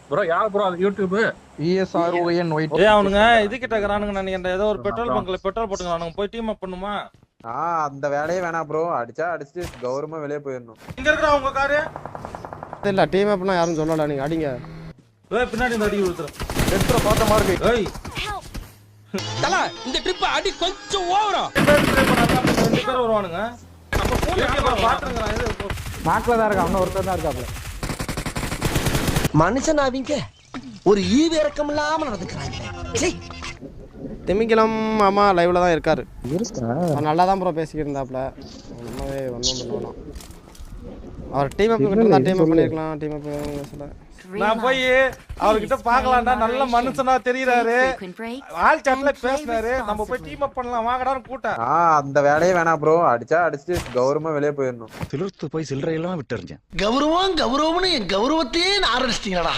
Bro யார் bro அது YouTube ESRONY. ஏய் அவனுங்க இது கிட்ட இருக்கறானுங்க நினைக்கிறேன். ஏதோ ஒரு பெட்ரோல் பங்க்ல பெட்ரோல் போட்டுங்கறானுங்க. போய் டீம் அப் பண்ணுமா? அந்த வேலையே வேணாம் ப்ரோ. அடிச்சுட்டு கௌரவமா வெளிய போயிரணும். இங்க இருக்கற உங்க காரு? இல்ல டீம் அப்னா யாரும் சொல்லல, நீங்க அடிங்க. ஏய் பின்னாடி இந்த அடி விழுத்துற. எட்ரா பார்த்த மாதிரி இருக்கு. ஏய் தல இந்த ட்ரிப் அடி கொஞ்சம் ஓவரா. ரெண்டு பேர் வருவானுங்க. அப்ப போய் பாத்துங்கறா. இது நாக்ல தான் இருக்க, அவன ஒருத்தர் தான் இருக்காப்ல. மனுஷன் அவங்க ஒரு ஈவிரக்கம் இல்லாம நடந்துக்கிறாங்க. திமிங்கலம் மாமா லைவ்ல தான் இருக்காரு. நல்லா தான் ப்ரோ பேசிக்கிட்டு இருந்தாப்ல. உண்மையே ஒண்ணும் பண்ணலாம். அவர் டீம் அப் கிட்ட தான் டீம் அப் பண்ணிருக்கலாம். டீம் அப் பேசல. நான் போய் அவர்கிட்ட பார்க்கலாம்டா. நல்ல மனுஷனா தெரியறாரு. ஆல் சாட்ல பேசினாரு. நம்ம போய் டீம் அப் பண்ணலாம் வாங்கடான்னு கூட்டா. அந்த வேலையே வேணாம் ப்ரோ. அடிச்சுட்டு கௌரவமா வெளிய போயிரணும். சிலிர்த்து போய் சில்லறையெல்லாம் விட்டுறேன். கௌரவம்னு என் கௌரவத்தையே ஆரம்பிச்சிட்டீங்களா?